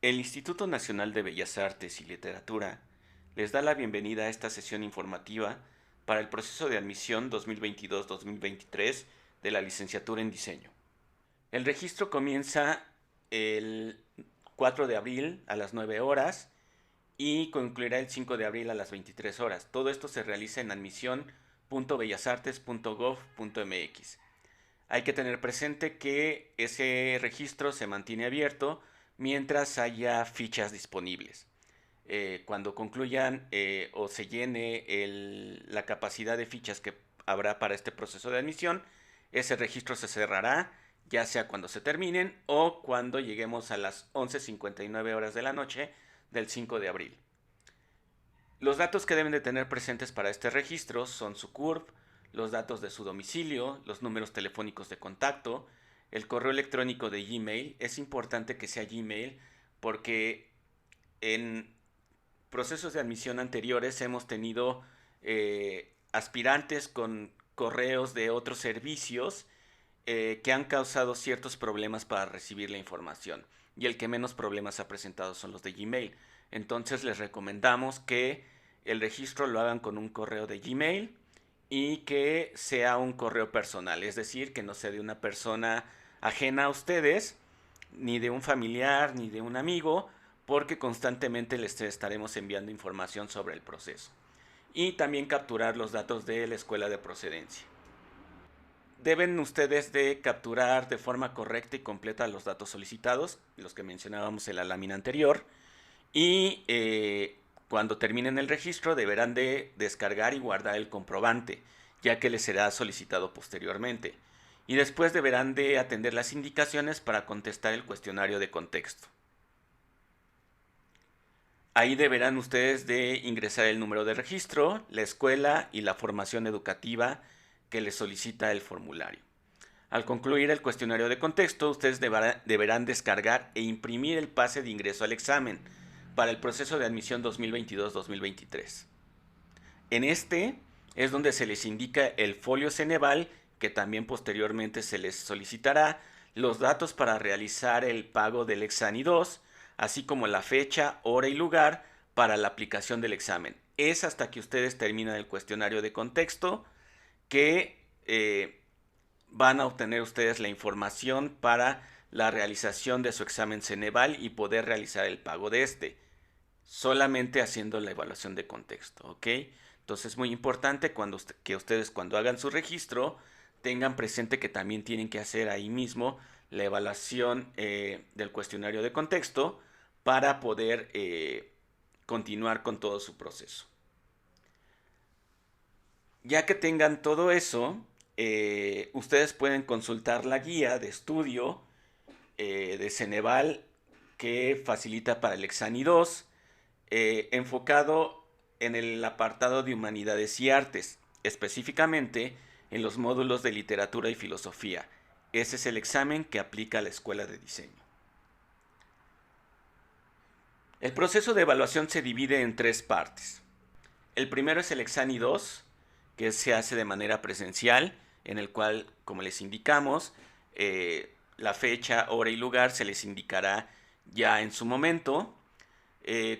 El Instituto Nacional de Bellas Artes y Literatura les da la bienvenida a esta sesión informativa para el proceso de admisión 2022-2023 de la licenciatura en diseño. El registro comienza el 4 de abril a las 9 horas y concluirá el 5 de abril a las 23 horas. Todo esto se realiza en admisión.bellasartes.gov.mx. Hay que tener presente que ese registro se mantiene abierto mientras haya fichas disponibles. Cuando concluyan o se llene la capacidad de fichas que habrá para este proceso de admisión, ese registro se cerrará, ya sea cuando se terminen o cuando lleguemos a las 11:59 horas de la noche del 5 de abril. Los datos que deben de tener presentes para este registro son su CURP, los datos de su domicilio, los números telefónicos de contacto, el correo electrónico de Gmail. Es importante que sea Gmail porque en procesos de admisión anteriores hemos tenido aspirantes con correos de otros servicios que han causado ciertos problemas para recibir la información, y el que menos problemas ha presentado son los de Gmail. Entonces les recomendamos que el registro lo hagan con un correo de Gmail y que sea un correo personal, es decir, que no sea de una persona ajena a ustedes, ni de un familiar, ni de un amigo, porque constantemente les estaremos enviando información sobre el proceso. Y también capturar los datos de la escuela de procedencia. Deben ustedes de capturar de forma correcta y completa los datos solicitados, los que mencionábamos en la lámina anterior, y cuando terminen el registro deberán de descargar y guardar el comprobante, ya que les será solicitado posteriormente. Y después deberán de atender las indicaciones para contestar el cuestionario de contexto. Ahí deberán ustedes de ingresar el número de registro, la escuela y la formación educativa que les solicita el formulario. Al concluir el cuestionario de contexto, ustedes deberán descargar e imprimir el pase de ingreso al examen para el proceso de admisión 2022-2023. En este es donde se les indica el folio Ceneval, que también posteriormente se les solicitará, los datos para realizar el pago del Exani 2, así como la fecha, hora y lugar para la aplicación del examen. Es hasta que ustedes terminan el cuestionario de contexto que van a obtener ustedes la información para la realización de su examen Ceneval y poder realizar el pago de este, solamente haciendo la evaluación de contexto, ¿ok? Entonces es muy importante que ustedes cuando hagan su registro tengan presente que también tienen que hacer ahí mismo la evaluación del cuestionario de contexto para poder continuar con todo su proceso. Ya que tengan todo eso, ustedes pueden consultar la guía de estudio de Ceneval que facilita para el Exani 2, enfocado en el apartado de Humanidades y Artes, específicamente en los módulos de Literatura y Filosofía. Ese es el examen que aplica la Escuela de Diseño. El proceso de evaluación se divide en tres partes. El primero es el Exani 2, que se hace de manera presencial, en el cual, como les indicamos, la fecha, hora y lugar se les indicará ya en su momento.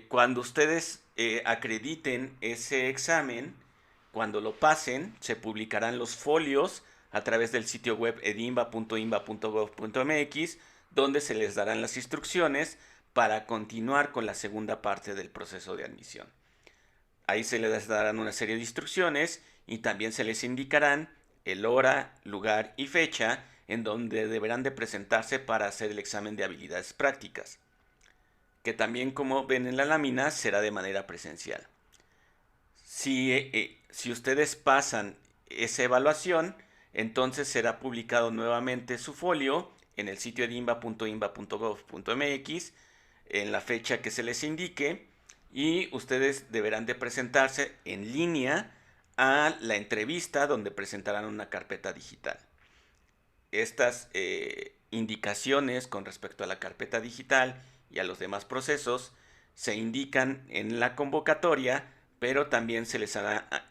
Cuando ustedes acrediten ese examen, cuando lo pasen, se publicarán los folios a través del sitio web edimba.imba.gov.mx, donde se les darán las instrucciones para continuar con la segunda parte del proceso de admisión. Ahí se les darán una serie de instrucciones y también se les indicarán el hora, lugar y fecha en donde deberán de presentarse para hacer el examen de habilidades prácticas, que también, como ven en la lámina, será de manera presencial. Si ustedes pasan esa evaluación, entonces será publicado nuevamente su folio en el sitio edimba.imba.gov.mx en la fecha que se les indique, y ustedes deberán de presentarse en línea a la entrevista donde presentarán una carpeta digital. Estas indicaciones con respecto a la carpeta digital y a los demás procesos se indican en la convocatoria, pero también se les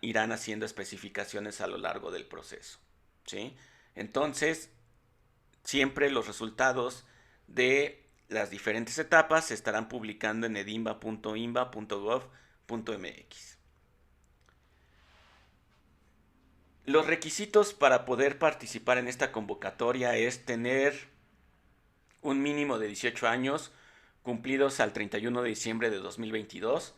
irán haciendo especificaciones a lo largo del proceso, ¿sí? Entonces, siempre los resultados de las diferentes etapas se estarán publicando en edimba.inba.gov.mx. Los requisitos para poder participar en esta convocatoria es tener un mínimo de 18 años cumplidos al 31 de diciembre de 2022.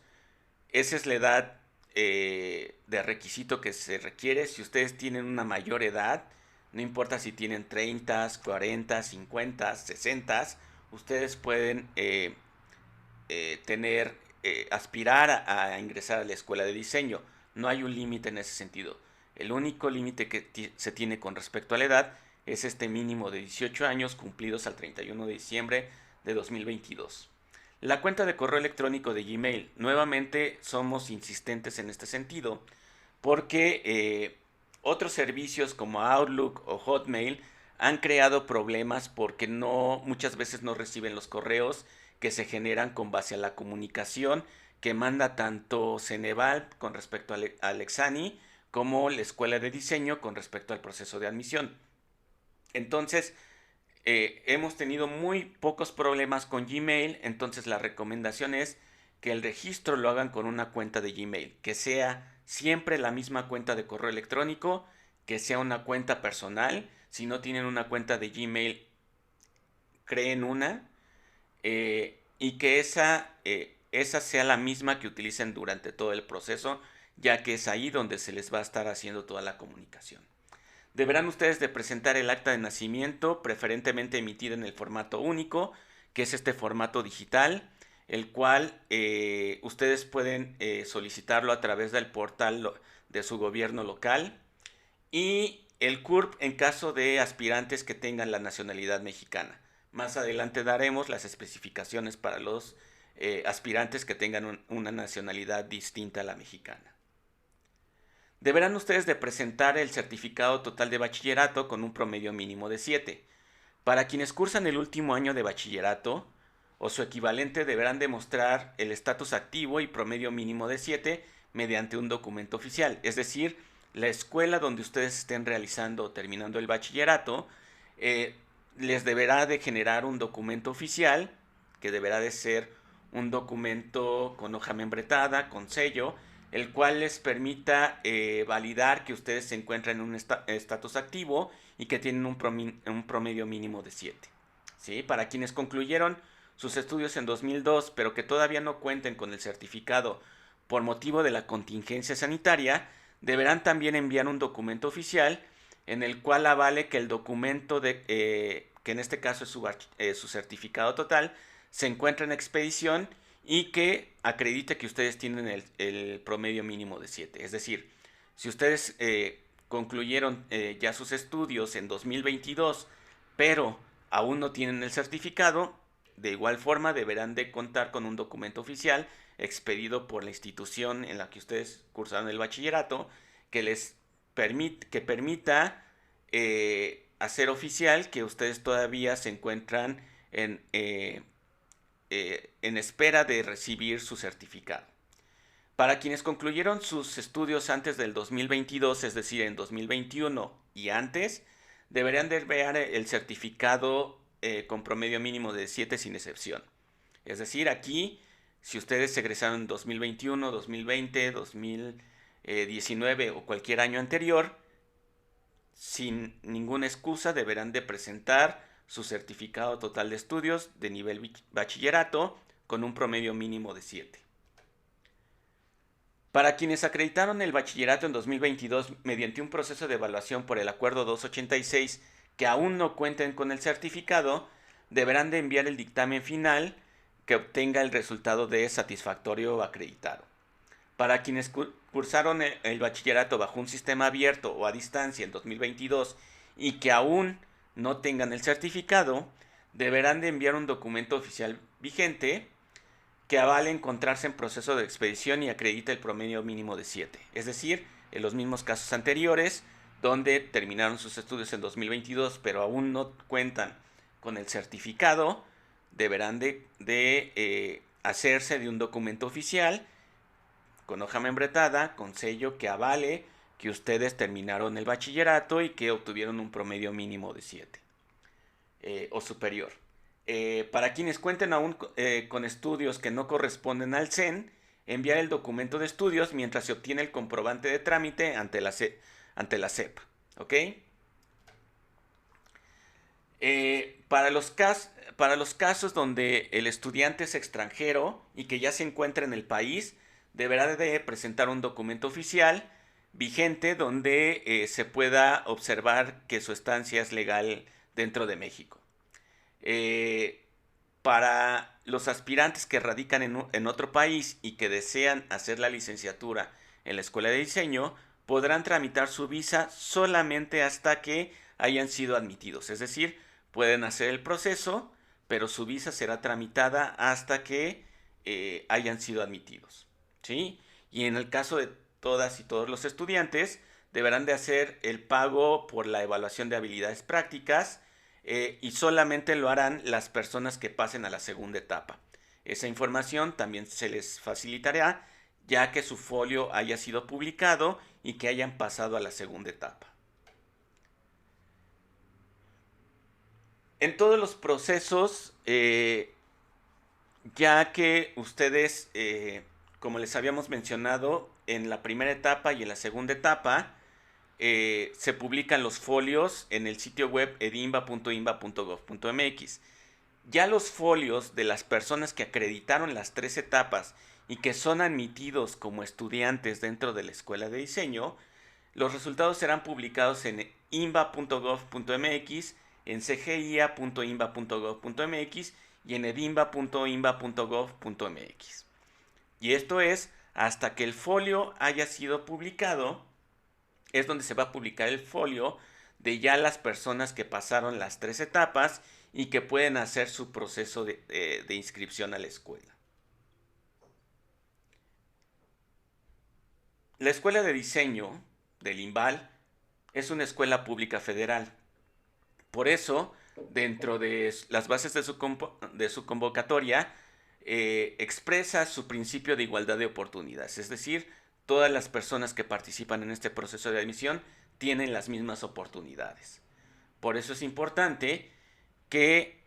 Esa es la edad de requisito que se requiere. Si ustedes tienen una mayor edad, no importa si tienen 30, 40, 50, 60, ustedes pueden aspirar a ingresar a la escuela de diseño. No hay un límite en ese sentido. El único límite que se tiene con respecto a la edad es este mínimo de 18 años cumplidos al 31 de diciembre de 2022. La cuenta de correo electrónico de Gmail. Nuevamente somos insistentes en este sentido porque otros servicios como Outlook o Hotmail han creado problemas porque muchas veces no reciben los correos que se generan con base a la comunicación que manda tanto Ceneval con respecto al Exani como la Escuela de Diseño con respecto al proceso de admisión. Entonces, hemos tenido muy pocos problemas con Gmail, entonces la recomendación es que el registro lo hagan con una cuenta de Gmail, que sea siempre la misma cuenta de correo electrónico, que sea una cuenta personal. Si no tienen una cuenta de Gmail, creen una y que esa sea la misma que utilicen durante todo el proceso, ya que es ahí donde se les va a estar haciendo toda la comunicación. Deberán ustedes de presentar el acta de nacimiento, preferentemente emitida en el formato único, que es este formato digital, el cual ustedes pueden solicitarlo a través del portal de su gobierno local, y el CURP en caso de aspirantes que tengan la nacionalidad mexicana. Más adelante daremos las especificaciones para los aspirantes que tengan una nacionalidad distinta a la mexicana. Deberán ustedes de presentar el certificado total de bachillerato con un promedio mínimo de 7. Para quienes cursan el último año de bachillerato o su equivalente deberán demostrar el estatus activo y promedio mínimo de 7 mediante un documento oficial. Es decir, la escuela donde ustedes estén realizando o terminando el bachillerato les deberá de generar un documento oficial, que deberá de ser un documento con hoja membretada, con sello, el cual les permita validar que ustedes se encuentran en un estatus activo y que tienen un promedio mínimo de 7. ¿Sí? Para quienes concluyeron sus estudios en 2002, pero que todavía no cuenten con el certificado por motivo de la contingencia sanitaria, deberán también enviar un documento oficial en el cual avale que el documento, que en este caso es su certificado total, se encuentra en expedición y que acredite que ustedes tienen el promedio mínimo de 7. Es decir, si ustedes concluyeron ya sus estudios en 2022, pero aún no tienen el certificado, de igual forma deberán de contar con un documento oficial expedido por la institución en la que ustedes cursaron el bachillerato, que permita hacer oficial que ustedes todavía se encuentran en espera de recibir su certificado. Para quienes concluyeron sus estudios antes del 2022, es decir, en 2021 y antes, deberían de enviar el certificado con promedio mínimo de 7 sin excepción. Es decir, aquí, si ustedes egresaron en 2021, 2020, 2019 o cualquier año anterior, sin ninguna excusa deberán de presentar su certificado total de estudios de nivel bachillerato con un promedio mínimo de 7. Para quienes acreditaron el bachillerato en 2022 mediante un proceso de evaluación por el Acuerdo 286 que aún no cuenten con el certificado, deberán de enviar el dictamen final que obtenga el resultado de satisfactorio o acreditado. Para quienes cursaron el bachillerato bajo un sistema abierto o a distancia en 2022 y que aún no tengan el certificado, deberán de enviar un documento oficial vigente que avale encontrarse en proceso de expedición y acredite el promedio mínimo de 7. Es decir, en los mismos casos anteriores, donde terminaron sus estudios en 2022, pero aún no cuentan con el certificado, deberán de hacerse de un documento oficial con hoja membretada, con sello que avale que ustedes terminaron el bachillerato y que obtuvieron un promedio mínimo de 7 o superior. Para quienes cuenten aún con estudios que no corresponden al CEN, enviar el documento de estudios mientras se obtiene el comprobante de trámite ante ante la SEP. ¿Ok? Para los casos donde el estudiante es extranjero y que ya se encuentra en el país, deberá de presentar un documento oficial vigente donde se pueda observar que su estancia es legal dentro de México. Eh, para los aspirantes que radican en otro país y que desean hacer la licenciatura en la Escuela de Diseño, podrán tramitar su visa solamente hasta que hayan sido admitidos. Es decir, pueden hacer el proceso, pero su visa será tramitada hasta que hayan sido admitidos. ¿Sí? Y en el caso de todas y todos los estudiantes, deberán de hacer el pago por la evaluación de habilidades prácticas, y solamente lo harán las personas que pasen a la segunda etapa. Esa información también se les facilitará ya que su folio haya sido publicado y que hayan pasado a la segunda etapa. En todos los procesos, ya que ustedes, como les habíamos mencionado, en la primera etapa y en la segunda etapa, se publican los folios en el sitio web edimba.imba.gov.mx. Ya los folios de las personas que acreditaron las 3 etapas y que son admitidos como estudiantes dentro de la escuela de diseño, los resultados serán publicados en imba.gov.mx, en cgia.imba.gov.mx y en edimba.imba.gov.mx. Y esto es hasta que el folio haya sido publicado, es donde se va a publicar el folio de ya las personas que pasaron las 3 etapas y que pueden hacer su proceso de inscripción a la escuela. La Escuela de Diseño del IMBAL es una escuela pública federal. Por eso, dentro de las bases de su convocatoria, expresa su principio de igualdad de oportunidades. Es decir, todas las personas que participan en este proceso de admisión tienen las mismas oportunidades. Por eso es importante que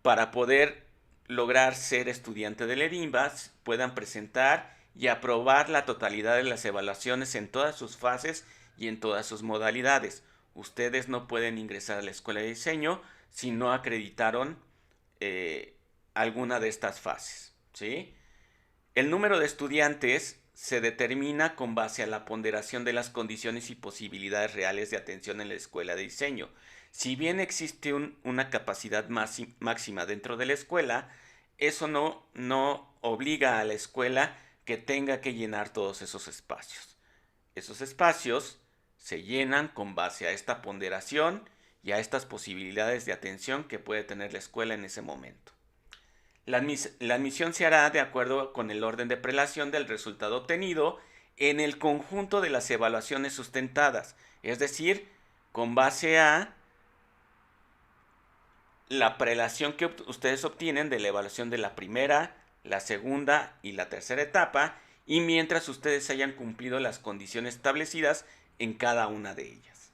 para poder lograr ser estudiante del EDIMBA puedan presentar y aprobar la totalidad de las evaluaciones en todas sus fases y en todas sus modalidades. Ustedes no pueden ingresar a la escuela de diseño si no acreditaron alguna de estas fases, ¿sí? El número de estudiantes se determina con base a la ponderación de las condiciones y posibilidades reales de atención en la escuela de diseño. Si bien existe una capacidad máxima dentro de la escuela, eso no obliga a la escuela que tenga que llenar todos esos espacios. Esos espacios se llenan con base a esta ponderación y a estas posibilidades de atención que puede tener la escuela en ese momento. La admisión se hará de acuerdo con el orden de prelación del resultado obtenido en el conjunto de las evaluaciones sustentadas, es decir, con base a la prelación que ustedes obtienen de la evaluación de la primera, la segunda y la tercera etapa, y mientras ustedes hayan cumplido las condiciones establecidas en cada una de ellas.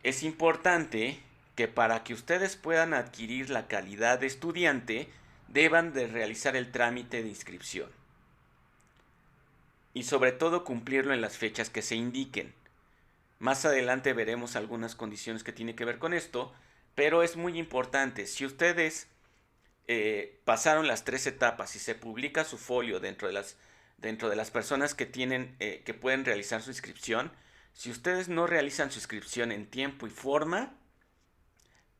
Es importante que para que ustedes puedan adquirir la calidad de estudiante, deban de realizar el trámite de inscripción. Y sobre todo cumplirlo en las fechas que se indiquen. Más adelante veremos algunas condiciones que tienen que ver con esto, pero es muy importante. Si ustedes pasaron las 3 etapas y se publica su folio dentro de las personas que que pueden realizar su inscripción, si ustedes no realizan su inscripción en tiempo y forma,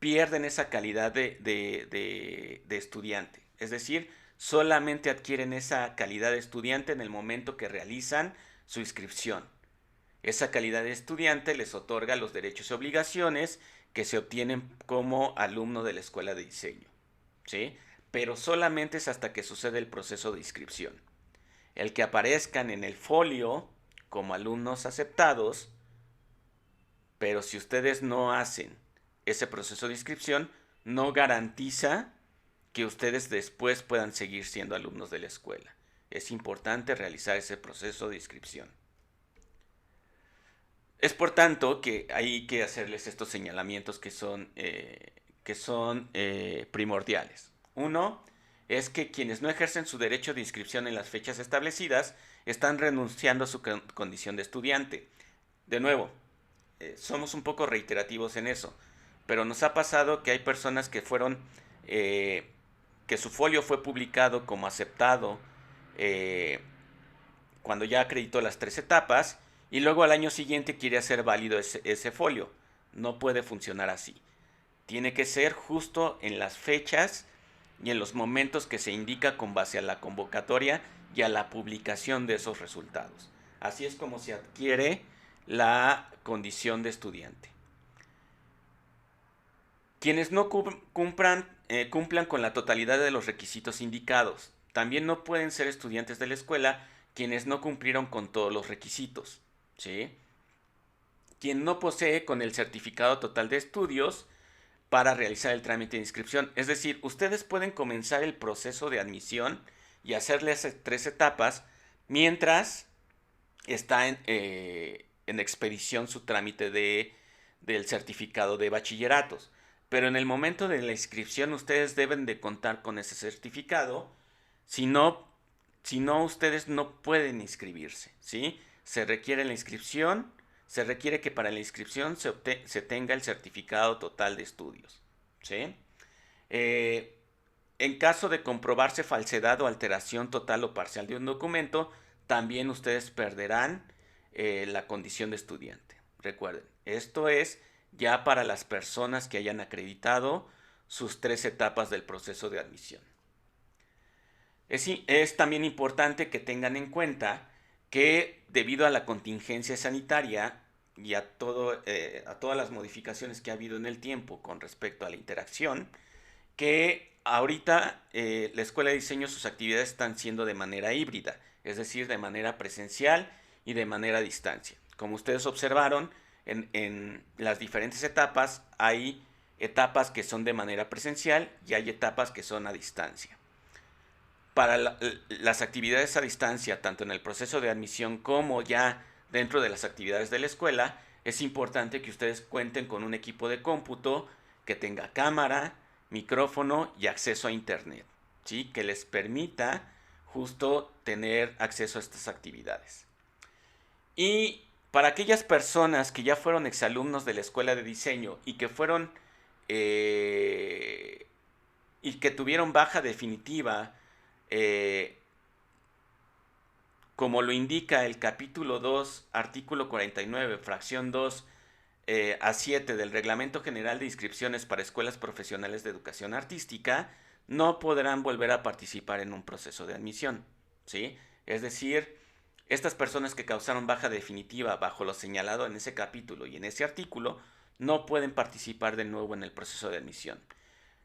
pierden esa calidad de estudiante. Es decir, solamente adquieren esa calidad de estudiante en el momento que realizan su inscripción. Esa calidad de estudiante les otorga los derechos y obligaciones que se obtienen como alumno de la escuela de diseño, ¿sí? Pero solamente es hasta que sucede el proceso de inscripción. El que aparezcan en el folio como alumnos aceptados, pero si ustedes no hacen ese proceso de inscripción, no garantiza que ustedes después puedan seguir siendo alumnos de la escuela. Es importante realizar ese proceso de inscripción. Es por tanto que hay que hacerles estos señalamientos que que son primordiales. Uno es que quienes no ejercen su derecho de inscripción en las fechas establecidas están renunciando a su condición de estudiante. De nuevo, somos un poco reiterativos en eso, pero nos ha pasado que hay personas que fueron, que su folio fue publicado como aceptado cuando ya acreditó las 3 etapas y luego al año siguiente quiere hacer válido ese folio. No puede funcionar así. Tiene que ser justo en las fechas y en los momentos que se indica con base a la convocatoria y a la publicación de esos resultados. Así es como se adquiere la condición de estudiante. Quienes no cumplan con la totalidad de los requisitos indicados. También no pueden ser estudiantes de la escuela quienes no cumplieron con todos los requisitos. ¿Sí? Quien no posee con el certificado total de estudios para realizar el trámite de inscripción. Es decir, ustedes pueden comenzar el proceso de admisión y hacerle esas 3 etapas mientras está en expedición su trámite del certificado de bachilleratos. Pero en el momento de la inscripción ustedes deben de contar con ese certificado. Si no, ustedes no pueden inscribirse, ¿sí? Se requiere la inscripción, se requiere que para la inscripción se tenga el certificado total de estudios, ¿sí? En caso de comprobarse falsedad o alteración total o parcial de un documento, también ustedes perderán la condición de estudiante. Recuerden, esto es ya para las personas que hayan acreditado sus 3 etapas del proceso de admisión. Es también importante que tengan en cuenta que debido a la contingencia sanitaria y a todas las modificaciones que ha habido en el tiempo con respecto a la interacción, que ahorita la Escuela de Diseño sus actividades están siendo de manera híbrida, es decir, de manera presencial y de manera a distancia. Como ustedes observaron, en las diferentes etapas hay etapas que son de manera presencial y hay etapas que son a distancia. Para las actividades a distancia, tanto en el proceso de admisión como ya dentro de las actividades de la escuela, es importante que ustedes cuenten con un equipo de cómputo que tenga cámara, micrófono y acceso a internet, ¿sí? Que les permita justo tener acceso a estas actividades. Y para aquellas personas que ya fueron exalumnos de la escuela de diseño y que fueron y que tuvieron baja definitiva, como lo indica el capítulo 2, artículo 49, fracción 2 a 7 del Reglamento General de Inscripciones para Escuelas Profesionales de Educación Artística, no podrán volver a participar en un proceso de admisión, ¿sí? Es decir, estas personas que causaron baja definitiva bajo lo señalado en ese capítulo y en ese artículo no pueden participar de nuevo en el proceso de admisión.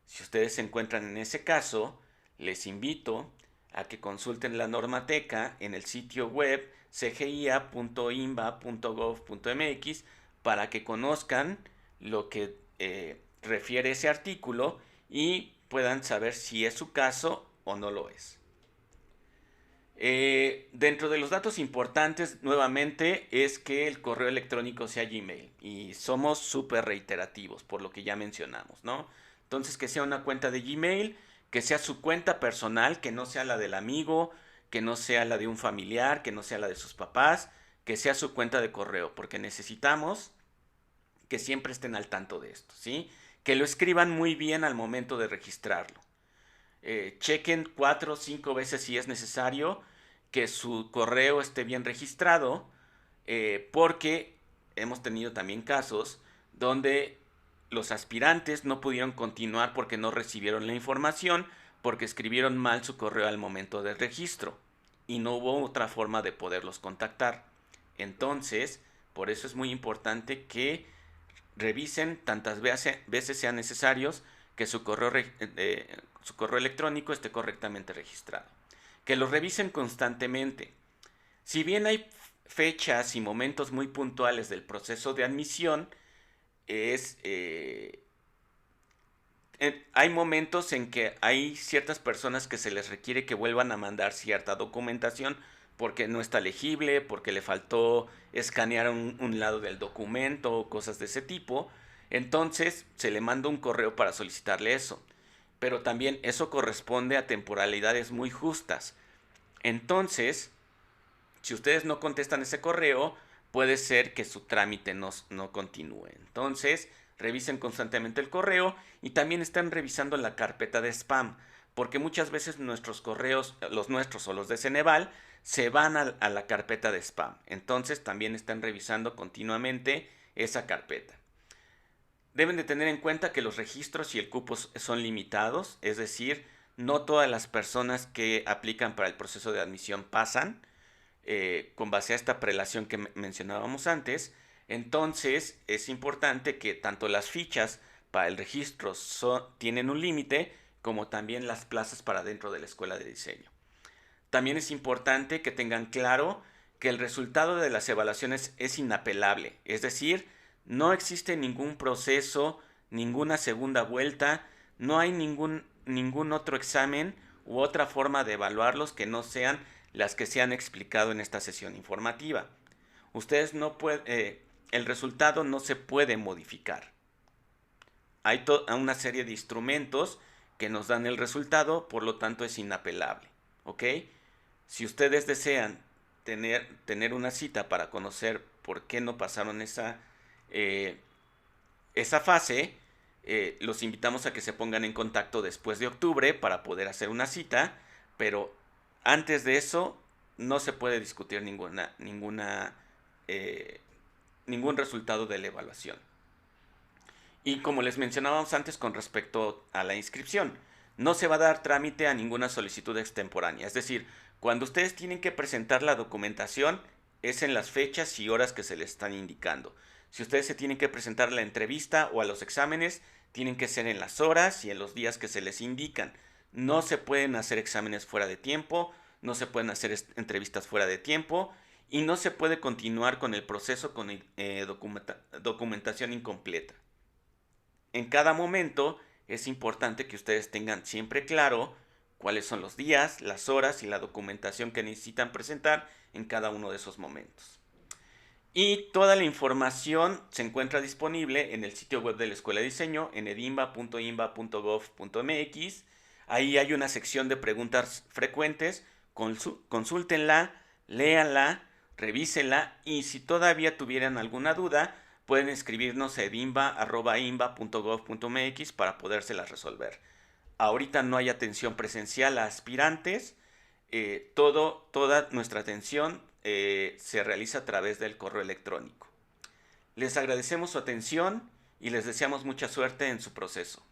Si ustedes se encuentran en ese caso, les invito a que consulten la normateca en el sitio web cgia.inba.gov.mx para que conozcan lo que refiere ese artículo y puedan saber si es su caso o no lo es. Dentro de los datos importantes, nuevamente, es que el correo electrónico sea Gmail. Y somos súper reiterativos, por lo que ya mencionamos, ¿no? Entonces, que sea una cuenta de Gmail, que sea su cuenta personal, que no sea la del amigo, que no sea la de un familiar, que no sea la de sus papás, que sea su cuenta de correo, porque necesitamos que siempre estén al tanto de esto, ¿sí? Que lo escriban muy bien al momento de registrarlo. Chequen 4 o 5 veces si es necesario que su correo esté bien registrado, porque hemos tenido también casos donde los aspirantes no pudieron continuar porque no recibieron la información, porque escribieron mal su correo al momento del registro y no hubo otra forma de poderlos contactar. Entonces, por eso es muy importante que revisen tantas veces sean necesarios que su correo electrónico esté correctamente registrado. Que lo revisen constantemente. Si bien hay fechas y momentos muy puntuales del proceso de admisión, hay momentos en que hay ciertas personas que se les requiere que vuelvan a mandar cierta documentación porque no está legible, porque le faltó escanear un lado del documento o cosas de ese tipo. Entonces se le manda un correo para solicitarle eso. Pero también eso corresponde a temporalidades muy justas. Entonces, si ustedes no contestan ese correo, puede ser que su trámite no continúe. Entonces, revisen constantemente el correo y también están revisando la carpeta de spam, porque muchas veces nuestros correos, los nuestros o los de Ceneval, se van a la carpeta de spam. Entonces, también están revisando continuamente esa carpeta. Deben de tener en cuenta que los registros y el cupo son limitados, es decir, no todas las personas que aplican para el proceso de admisión pasan con base a esta prelación que mencionábamos antes. Entonces es importante que tanto las fichas para el registro tienen un límite como también las plazas para dentro de la escuela de diseño. También es importante que tengan claro que el resultado de las evaluaciones es inapelable, es decir, no existe ningún proceso, ninguna segunda vuelta, no hay ningún otro examen u otra forma de evaluarlos que no sean las que se han explicado en esta sesión informativa. Ustedes no pueden, el resultado no se puede modificar. Hay una serie de instrumentos que nos dan el resultado, por lo tanto es inapelable. ¿Ok? Si ustedes desean tener una cita para conocer por qué no pasaron esa fase, los invitamos a que se pongan en contacto después de octubre para poder hacer una cita, pero antes de eso no se puede discutir ningún resultado de la evaluación. Y como les mencionábamos antes con respecto a la inscripción, no se va a dar trámite a ninguna solicitud extemporánea. Es decir, cuando ustedes tienen que presentar la documentación, es en las fechas y horas que se les están indicando. Si ustedes se tienen que presentar a la entrevista o a los exámenes, tienen que ser en las horas y en los días que se les indican. No se pueden hacer exámenes fuera de tiempo, no se pueden hacer entrevistas fuera de tiempo y no se puede continuar con el proceso con documentación incompleta. En cada momento es importante que ustedes tengan siempre claro cuáles son los días, las horas y la documentación que necesitan presentar en cada uno de esos momentos. Y toda la información se encuentra disponible en el sitio web de la Escuela de Diseño en edimba.imba.gov.mx. Ahí hay una sección de preguntas frecuentes. Consúltenla, léanla, revísenla y si todavía tuvieran alguna duda, pueden escribirnos a edimba.imba.gov.mx para podérselas resolver. Ahorita no hay atención presencial a aspirantes. Toda nuestra atención se realiza a través del correo electrónico. Les agradecemos su atención y les deseamos mucha suerte en su proceso.